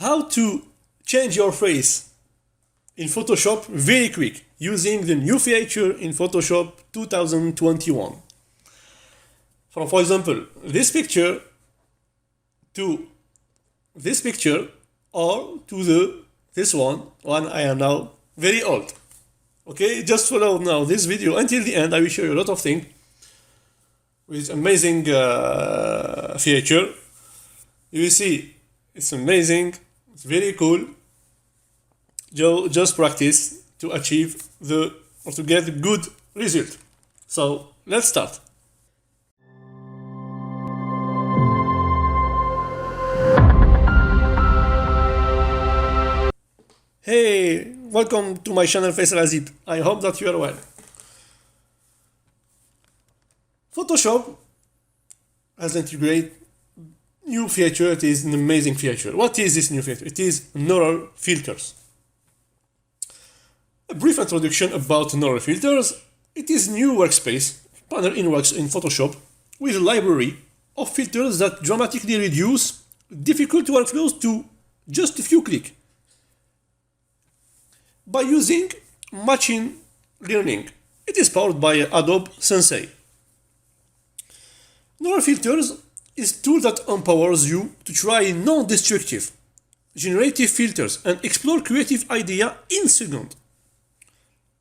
how to change your face in Photoshop very quick using the new feature in Photoshop 2021. For example, this picture to this picture or to this one I am now very old. Okay, just follow now this video until the end. I will show you a lot of things with amazing feature. You will see it's amazing, it's very cool. Just practice to achieve to get good result. So let's start. Hey, welcome to my channel Faycal AZIB. I hope that you are well. Photoshop has integrated new feature. It is an amazing feature. What is this new feature? It is neural filters. A brief introduction about neural filters. It is new workspace panel in Photoshop with a library of filters that dramatically reduce difficult workflows to just a few clicks. By using machine learning, it is powered by Adobe Sensei. Neural filters is a tool that empowers you to try non-destructive, generative filters and explore creative ideas in seconds.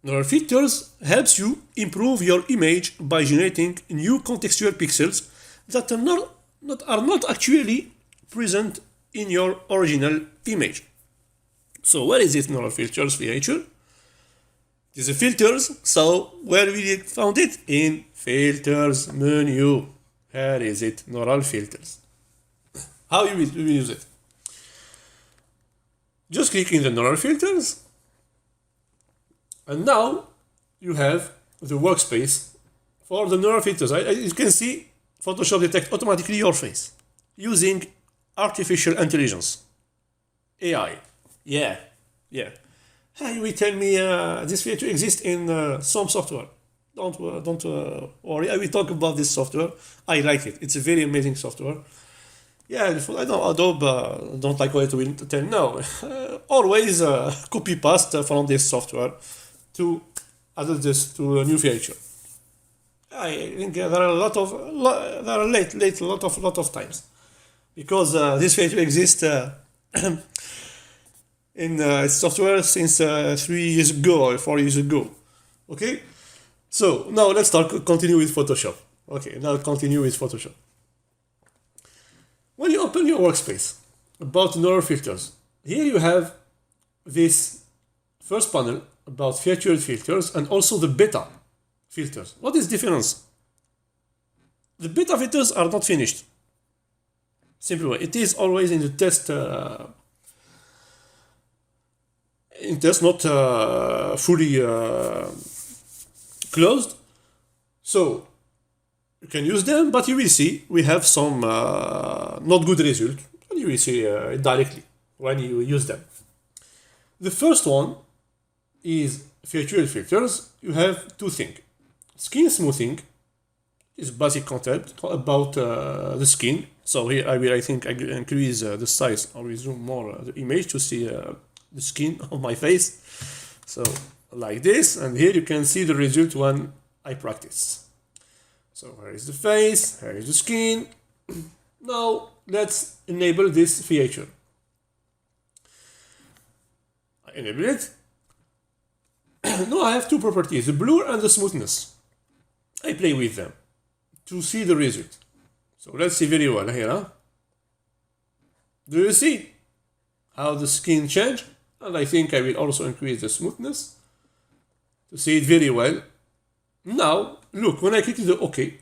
Neural filters helps you improve your image by generating new contextual pixels that are not actually present in your original image. So where is it, neural filters feature? It is a filters, so where we found it? In filters menu. Here is it, neural filters. How you will use it? Just click in the neural filters, and now you have the workspace for the neural filters. You can see Photoshop detects automatically your face using artificial intelligence, AI. Yeah. Hey, you will tell me this feature exists in some software. Don't worry, I will talk about this software. I like it. It's a very amazing software. Yeah, I know Adobe don't like what it will tell. No, always copy paste from this software to add this to a new feature. I think there are a lot of times because this feature exists in software since 3 years ago or 4 years ago. Okay, so now let's continue with Photoshop. Okay, now continue with Photoshop. When you open your workspace about neural filters, here you have this first panel about featured filters and also the beta filters. What is the difference? The beta filters are not finished. Simple way. It is always in the test. Not fully closed, so you can use them, but you will see we have some not good result, and you will see directly when you use them. The first one is featured filters. You have two things. Skin smoothing is basic concept about the skin. So here I think I increase the size or we zoom more the image to see the skin of my face, so like this, and here you can see the result when I practice. So here is the face, here is the skin. Now let's enable this feature. I enable it. Now I have two properties, the blur and the smoothness. I play with them to see the result. So let's see very well here. Huh? Do you see how the skin changed? And I think I will also increase the smoothness to see it very well. Now, look, when I click the OK,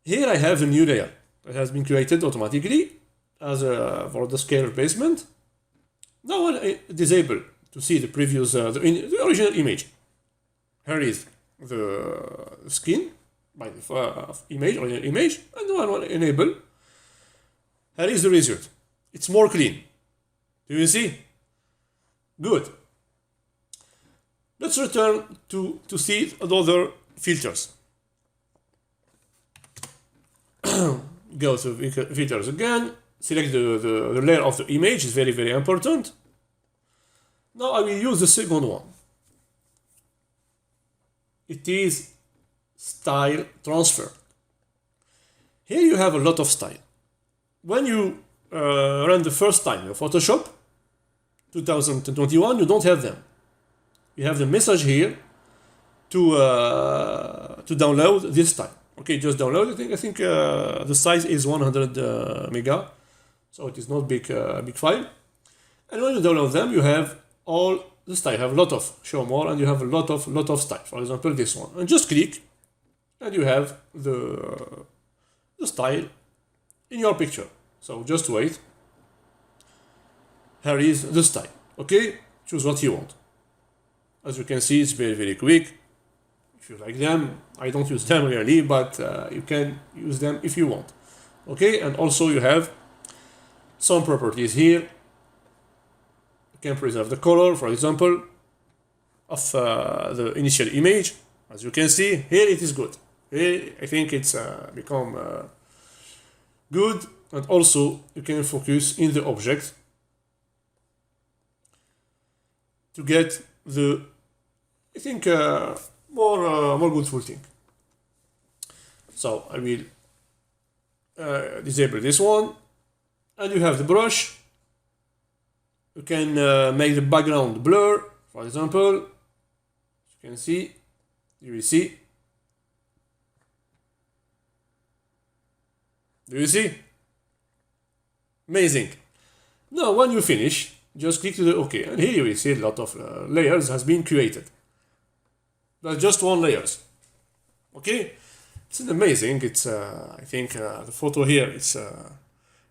here I have a new layer that has been created automatically as for the scale replacement. Now I disable to see the previous, the original image. Here is the skin by the image, original image, and now I want to enable. Here is the result. It's more clean. Do you see? Good. Let's return to see other filters. go to filters again, select the layer of the image, is very, very important. Now I will use the second one. It is style transfer. Here you have a lot of style. When you run the first time in Photoshop 2021, you don't have them. You have the message here to download this style. Okay, just download it. I think the size is 100 mega, so it is not big file. And when you download them, you have all the style. You have a lot of show more, and you have a lot of style. For example, this one, and just click, and you have the style in your picture. So just wait. Here is the style. Okay, choose what you want. As you can see, it's very, very quick. If you like them, I don't use them really, but you can use them if you want. Okay, and also you have some properties here. You can preserve the color, for example, of the initial image. As you can see, here it is good. Here I think it's become good, and also you can focus in the object to get the, I think, more good thing. So I will disable this one, and you have the brush. You can make the background blur, for example. You can see, you will see. Do you see? Amazing. Now when you finish, just click to the OK, and here you will see a lot of layers has been created. That's just one layers. Okay, it's amazing. It's I think the photo here is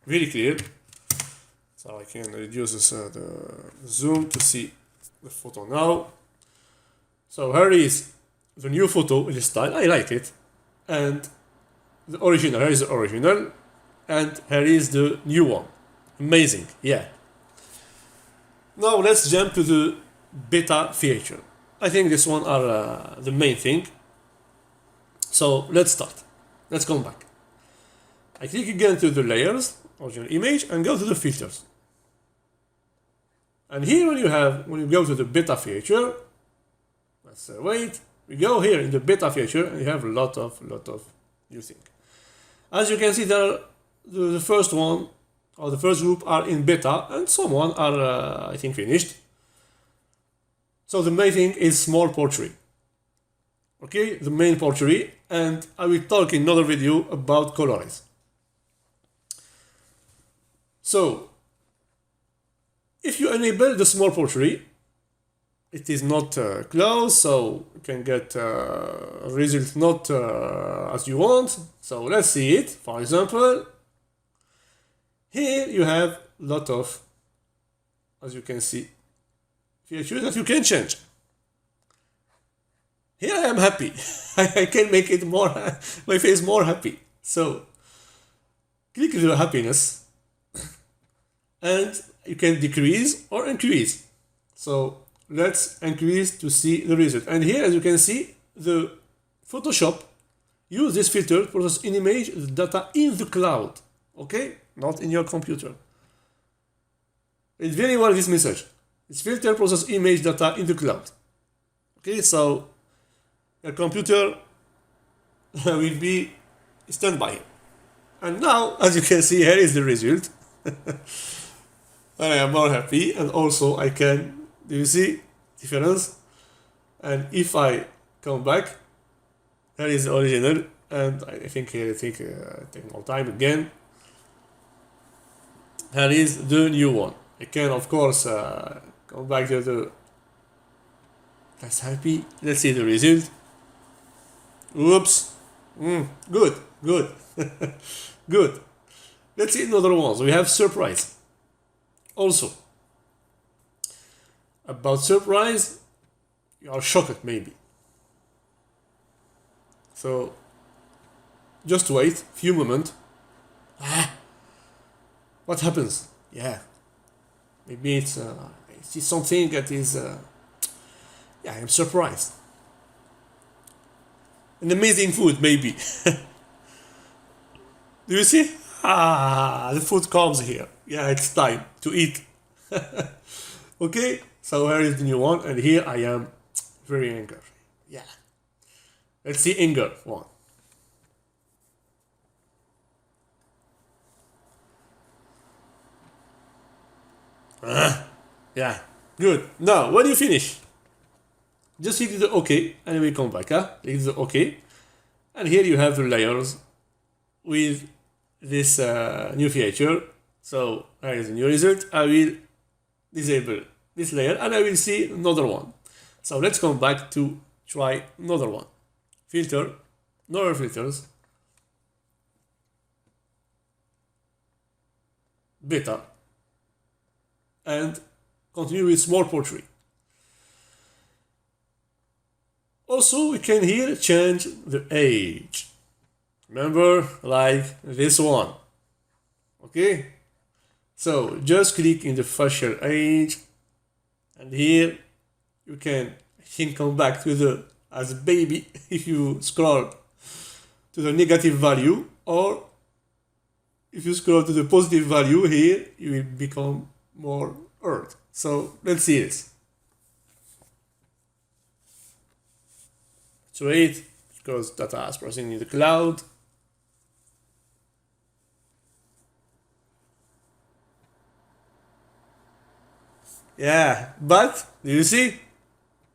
really clear. So I can reduce this, the zoom to see the photo now. So here is the new photo in this style. I like it, and the original. Here is the original, and here is the new one. Amazing, yeah. Now let's jump to the beta feature. I think this one are the main thing. So let's start. Let's come back. I click again to the layers, original image, and go to the filters. And here when you go to the beta feature, let's wait. We go here in the beta feature, and you have a lot of new things. As you can see, there the first one or the first group are in beta, and some one are I think finished. So the main thing is small portrait. Okay, the main portrait, and I will talk in another video about colorize. So if you enable the small portrait, it is not closed, so you can get a result not as you want. So let's see it. For example, here you have a lot of, as you can see, features that you can change. Here I am happy. I can make it more, my face more happy. So click the happiness, and you can decrease or increase. So let's increase to see the result. And here, as you can see, the Photoshop use this filter to process in image the data in the cloud. Okay, not in your computer. It's very well this message. This filter process image data in the cloud. Okay, so your computer will be standby. And now, as you can see, here is the result. I am more happy, and also I can, do you see difference? And if I come back, here is the original, and I think take more time again. Here is the new one. I can of course come back to the. That's happy. Let's see the result. Oops. Good. Good. Let's see another one. So we have surprise. Also, about surprise, you are shocked maybe. So, just wait few moments. What happens? Yeah, maybe it's I see something that is. Yeah, I'm surprised. An amazing food maybe. Do you see? Ah, the food comes here. Yeah, it's time to eat. Okay, so here is the new one, and here I am very angry. Yeah. Let's see anger one. Yeah, good. Now, when you finish, just hit the OK, and we come back. Hit the OK, and here you have the layers with this new feature. So here is the new result. I will disable this layer, and I will see another one. So let's come back to try another one. Filter, normal filters, beta, and continue with small portrait. Also, we can here change the age. Remember, like this one. Okay? So just click in the facial age, and here you can, I think, come back to the as a baby if you scroll to the negative value, or if you scroll to the positive value here, you will become more earth. So let's see this. Let's wait, because data is processing in the cloud. Yeah, but do you see?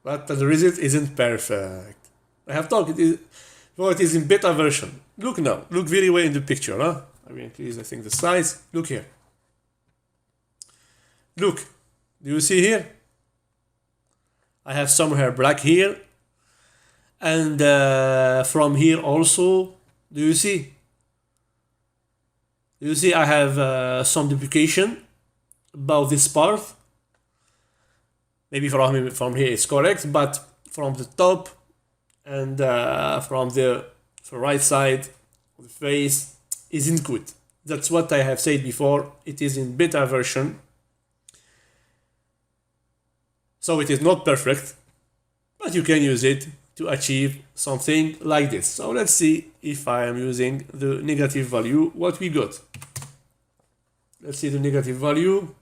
But the result isn't perfect. I have talked. It is in beta version. Look now. Look very well in the picture. I will increase, I think, the size. Look here. Look. Do you see here? I have some hair black here. And from here also. Do you see? Do you see I have some duplication about this part? Maybe from here it's correct, but from the top and from the right side of the face isn't good. That's what I have said before. It is in beta version, so it is not perfect, but you can use it to achieve something like this. So let's see if I am using the negative value, what we got. Let's see the negative value.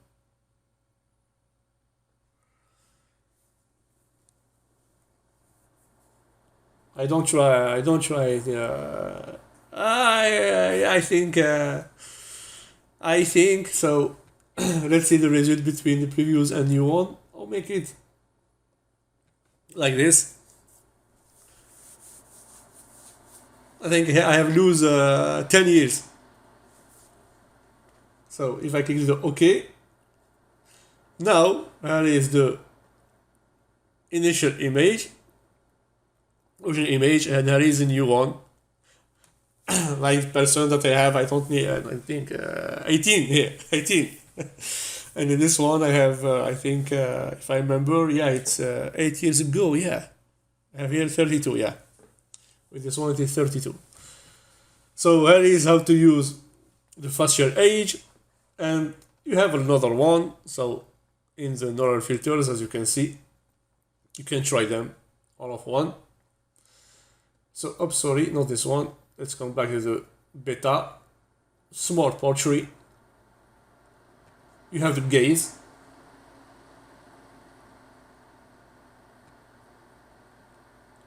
I don't try it. I think so. Let's see the result between the previous and new one. I'll make it like this. I think I have lose 10 years. So if I click the OK, now here is the initial image. Original image, and there is a new one. Like person that I have, I don't need, I think 18 here, 18. And in this one I have, I think, if I remember, yeah, it's 8 years ago, yeah. I have here 32, yeah. With this one it is 32. So here is how to use the facial age, and you have another one. So in the normal filters, as you can see, you can try them all of one. So, oops, sorry, not this one. Let's come back to the beta. Smart portrait. You have the gaze.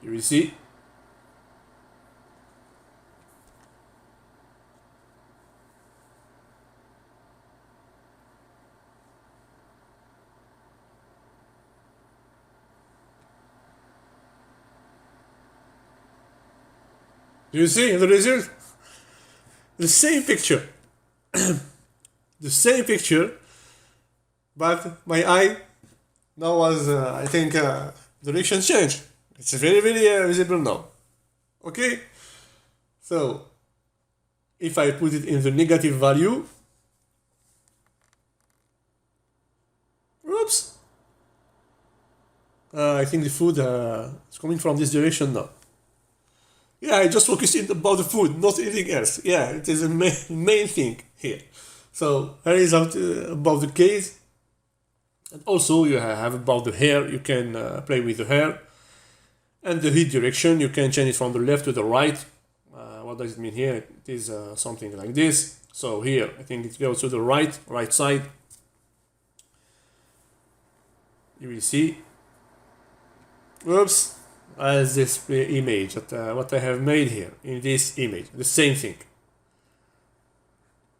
You will see. Do you see the result? The same picture. The same picture, but my eye now was, I think, direction change. It's very, very visible now. Okay? So, if I put it in the negative value, oops, I think the food is coming from this direction now. Yeah, I just focus in about the food, not anything else. Yeah, it is the main thing here. So here is about the case. And also you have about the hair. You can play with the hair. And the heat direction, you can change it from the left to the right. what does it mean here? It is something like this. So here, I think it goes to the right side. You will see. Oops, as this image that what I have made here in this image, the same thing.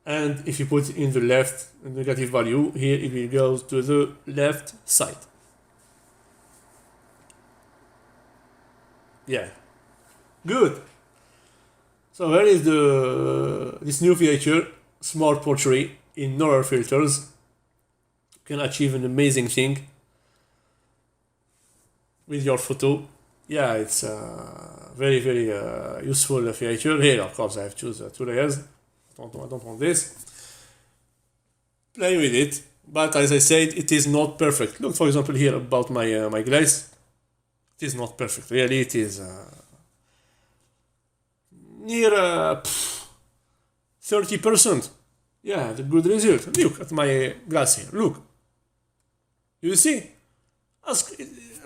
And if you put in the left negative value, here it will go to the left side. Yeah, good. So here is this new feature, Smart Portrait in no filters. You can achieve an amazing thing with your photo. Yeah, it's a very useful feature. Here, of course, I have chosen 2 layers. I don't want this. Play with it, but as I said, it is not perfect. Look, for example, here about my glass. It is not perfect. Really, it is near 30%. Yeah, the good result. Look at my glass here. Look. You see?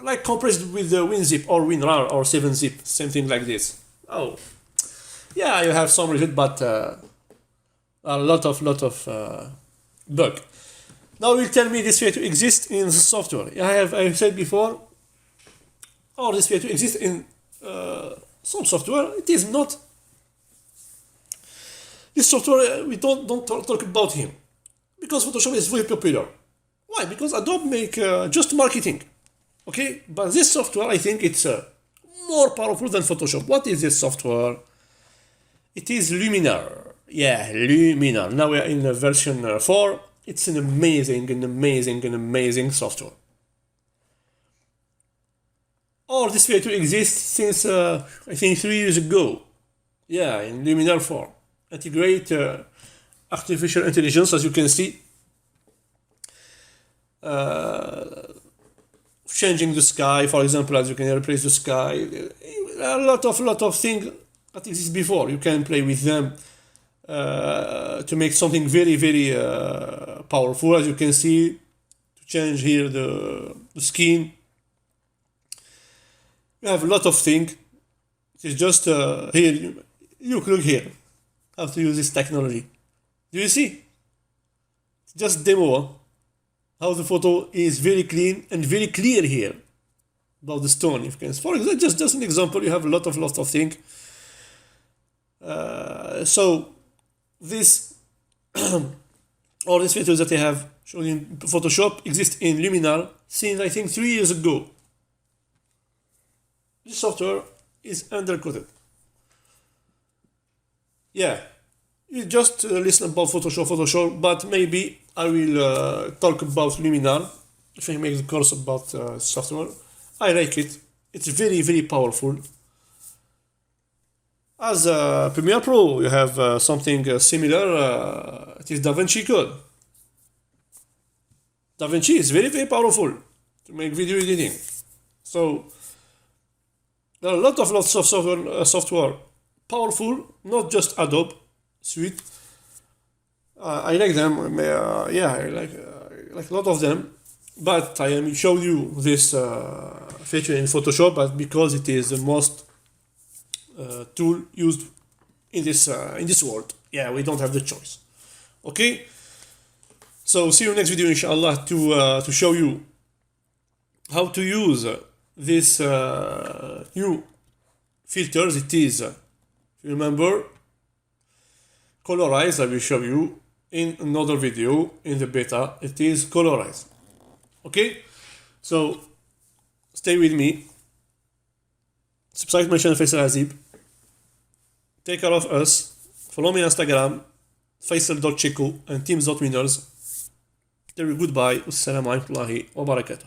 Like compressed with the WinZip or WinRAR or 7-zip, same thing like this. Oh, yeah, you have some result, but a lot of bug. Now you tell me this feature exists in the software. I said before, this feature exists in some software. It is not. This software, we don't talk about him because Photoshop is very popular. Why? Because Adobe make just marketing. Okay, but this software, I think it's more powerful than Photoshop. What is this software? It is Luminar. Yeah, Luminar. Now we are in version 4. It's an amazing software. This feature exists since, I think, 3 years ago. Yeah, in Luminar 4. Integrate artificial intelligence, as you can see. Changing the sky, for example, as you can replace the sky. A lot of things that exist before. You can play with them to make something very powerful, as you can see. To change here the skin. You have a lot of things. It is just here. Look here. How to use this technology. Do you see? It's just demo. How the photo is very clean and very clear here about the stone. If you can, for example, just an example, you have a lot of things. So this all these photos that I have shown in Photoshop exist in Luminar since I think 3 years ago. This software is undercoded. Yeah, you just listen about Photoshop, but maybe I will talk about Luminar if I make the course about software. I like it. It's very powerful. As Premiere Pro, you have something similar. It is DaVinci Code. DaVinci is very powerful to make video editing. So there are a lot of software powerful, not just Adobe suite. I like them. Yeah, I like a lot of them. But I am show you this feature in Photoshop, but because it is the most tool used in this world. Yeah, we don't have the choice. Okay. So see you next video, inshallah, to show you how to use this new filters. It is, remember, colorize. I will show you in another video in the beta. It is colorize. Okay, so stay with me. Subscribe to my channel, Faycal AZIB. Take care of us. Follow me on Instagram, Faycal.Checo and teams.winners. Tell you goodbye. Assalamu alaikum wa barakatuh.